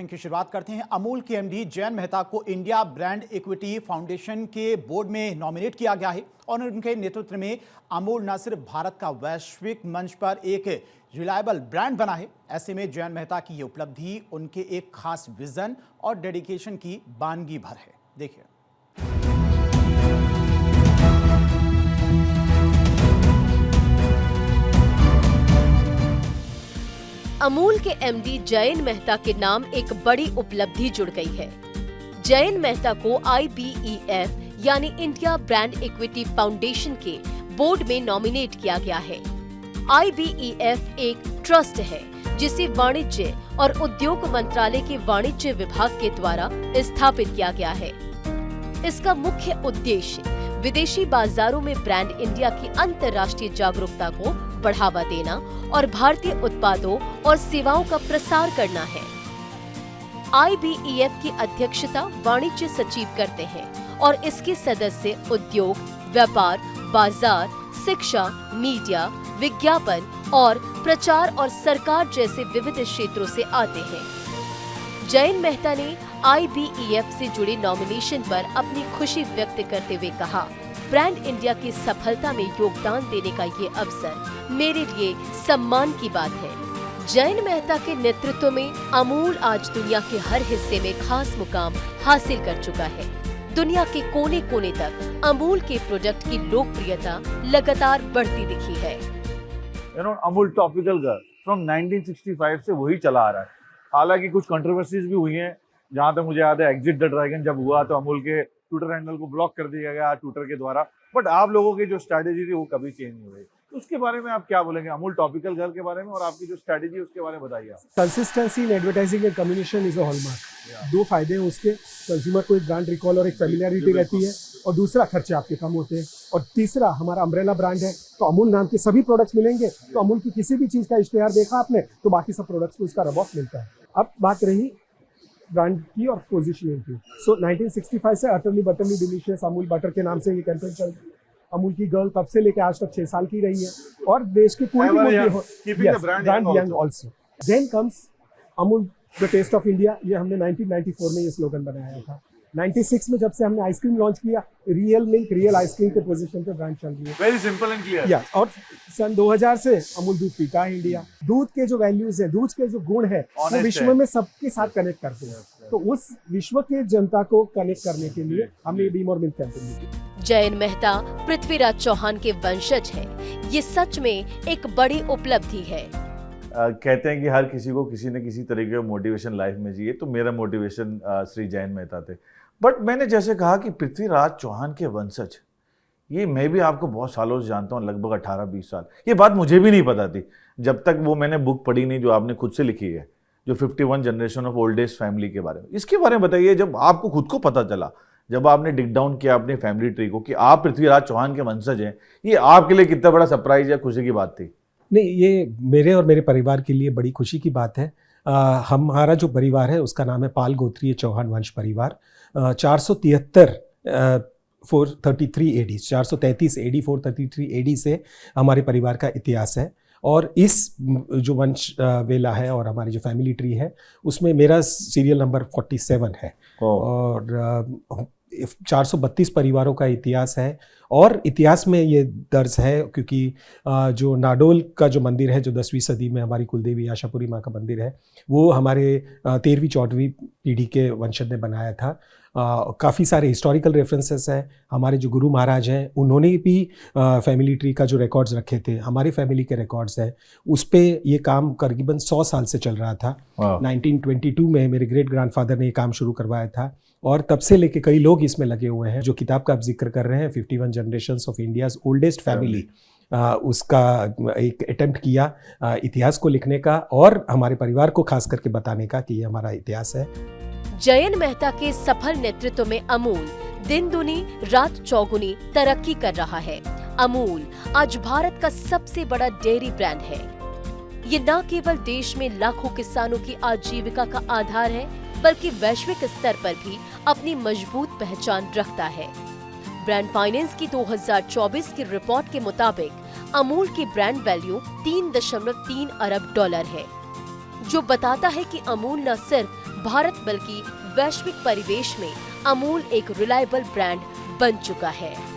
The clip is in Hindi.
ब्रीफिंग की शुरुआत करते हैं। अमूल के एमडी जयंत मेहता को इंडिया ब्रांड इक्विटी फाउंडेशन के बोर्ड में नॉमिनेट किया गया है और उनके नेतृत्व में अमूल न सिर्फ भारत का वैश्विक मंच पर एक रिलायबल ब्रांड बना है, ऐसे में जयंत मेहता की ये उपलब्धि उनके एक खास विजन और डेडिकेशन की बानगी भर है। देखिए। अमूल के एमडी जयंत मेहता के नाम एक बड़ी उपलब्धि जुड़ गई है। जयंत मेहता को IBEF यानी इंडिया ब्रांड इक्विटी फाउंडेशन के बोर्ड में नॉमिनेट किया गया है। IBEF एक ट्रस्ट है जिसे वाणिज्य और उद्योग मंत्रालय के वाणिज्य विभाग के द्वारा स्थापित किया गया है। इसका मुख्य उद्देश्य विदेशी बाजारों में ब्रांड इंडिया की अंतर्राष्ट्रीय जागरूकता को बढ़ावा देना और भारतीय उत्पादों और सेवाओं का प्रसार करना है। IBEF की अध्यक्षता वाणिज्य सचिव करते हैं और इसके सदस्य उद्योग, व्यापार, बाजार, शिक्षा, मीडिया, विज्ञापन और प्रचार और सरकार जैसे विविध क्षेत्रों से आते हैं। जयंत मेहता ने IBEF से जुड़े नॉमिनेशन पर अपनी खुशी व्यक्त करते हुए कहा, ब्रांड इंडिया की सफलता में योगदान देने का ये अवसर मेरे लिए सम्मान की बात है। जयंत मेहता के नेतृत्व में अमूल आज दुनिया के हर हिस्से में खास मुकाम हासिल कर चुका है। दुनिया के कोने कोने तक अमूल के प्रोडक्ट की लोकप्रियता लगातार बढ़ती दिखी है। अमूल टॉपिकल गर्ल फ्रॉम 1965 से वही चला आ रहा है। हालांकि कुछ कंट्रोवर्सीज भी हुई हैं। जहां तक मुझे याद है, एग्जिट द ड्रैगन जब हुआ तो अमूल के ट्विटर हैंडल को ब्लॉक कर दिया गया ट्विटर के द्वारा, बट आप लोगों की जो स्ट्रैटेजी थी वो कभी चेंज नहीं हुई। तो उसके बारे में आप क्या बोलेंगे, अमूल टॉपिकल गर्ल के बारे में, और आपकी जो स्ट्रैटेजी है उसके बारे में बताइए। Consistency in advertising and communication is a hallmark. दो फायदे हैं उसके, कंज्यूमर को एक ब्रांड रिकॉल और एक फेमिलियरिटी रहती है, और दूसरा खर्चे आपके कम होते हैं, और तीसरा हमारा अम्ब्रेला ब्रांड है तो अमूल नाम के सभी प्रोडक्ट्स मिलेंगे। तो अमूल की किसी भी चीज का इश्तेहार देखा आपने तो बाकी सब प्रोडक्ट्स को उसका रब ऑफ मिलता है। अब बात रही ब्रांड की और पोजीशनिंग की, सो 1965 से अटरली बटरली डिलीशियस अमूल बटर के नाम से ये कैंपेन चल रही है। अमूल की गर्ल तब से लेकर आज तक 6 साल की रही है और देश के कोई भी brand young also. Then comes Amul the taste of India. ये हमने 1994 में ये स्लोगन बनाया था। 96 में जब से हमने आइसक्रीम लॉन्च किया, रियल मिल्क रियल आइसक्रीम के पोजीशन पे ब्रांड चल रही है। Very simple and clear. या और सन 2000 से अमूल दूध पीता है इंडिया। दूध के जो वैल्यूज है, दूध के जो गुण है वो विश्व में सबके साथ कनेक्ट करते हैं। तो उस विश्व के जनता को कनेक्ट करने के लिए हमने बी मोर मिल्क कैंपेन की। जयंत मेहता पृथ्वीराज चौहान के वंशज है। ये सच में एक बड़ी उपलब्धि है। कहते हैं कि हर किसी को किसी न किसी तरीके का मोटिवेशन लाइफ में चाहिए, तो मेरा मोटिवेशन श्री जयंत मेहता थे। बट मैंने जैसे कहा कि पृथ्वीराज चौहान के वंशज, ये मैं भी आपको बहुत सालों से जानता हूँ, लगभग 18-20 साल। ये बात मुझे भी नहीं पता थी जब तक वो मैंने बुक पढ़ी नहीं जो आपने खुद से लिखी है, जो 51 जनरेशन ऑफ ओल्डेस्ट फैमिली के बारे में। इसके बारे में बताइए, जब आपको खुद को पता चला, जब आपने डिग डाउन किया अपनी फैमिली ट्री को कि आप पृथ्वीराज चौहान के वंशज हैं, ये आपके लिए कितना बड़ा सरप्राइज या खुशी की बात थी? नहीं, ये मेरे और मेरे परिवार के लिए बड़ी खुशी की बात है। हमारा जो परिवार है उसका नाम है पाल गोत्रीय चौहान वंश परिवार। 433 AD 433 AD 433 AD से हमारे परिवार का इतिहास है। और इस जो वंश वेला है और हमारी जो फैमिली ट्री है उसमें मेरा सीरियल नंबर 47 है। और 432 परिवारों का इतिहास है। और इतिहास में ये दर्ज है क्योंकि जो नाडोल का जो मंदिर है, जो 10वीं सदी में हमारी कुलदेवी आशापुरी माँ का मंदिर है, वो हमारे 13वीं-14वीं पीढ़ी के वंशज ने बनाया था। काफ़ी सारे हिस्टोरिकल रेफरेंसेस हैं। हमारे जो गुरु महाराज हैं उन्होंने भी फैमिली ट्री का जो रिकॉर्ड्स रखे थे, हमारी फैमिली के रिकॉर्ड्स हैं, उस पे ये काम करीबन 100 साल से चल रहा था। 1922 में मेरे ग्रेट ग्रैंडफादर ने ये काम शुरू करवाया था और तब से लेके कई लोग इसमें लगे हुए हैं। जो किताब का आप जिक्र कर रहे हैं, 51 generations of India's oldest family, उसका एक अटेम्प्ट किया इतिहास को लिखने का और हमारे परिवार को खास करके बताने का कि ये हमारा इतिहास है। जयंत मेहता के सफल नेतृत्व में अमूल दिन दुनी रात चौगुनी तरक्की कर रहा है। अमूल आज भारत का सबसे बड़ा डेयरी ब्रांड है। ये न केवल देश में लाखों किसानों की आजीविका का आधार है, बल्कि वैश्विक स्तर पर भी अपनी मजबूत पहचान रखता है। ब्रांड फाइनेंस की 2024 की रिपोर्ट के मुताबिक अमूल की ब्रांड वैल्यू $3.3 अरब है, जो बताता है कि अमूल न सिर्फ भारत बल्कि वैश्विक परिवेश में अमूल एक रिलायबल ब्रांड बन चुका है।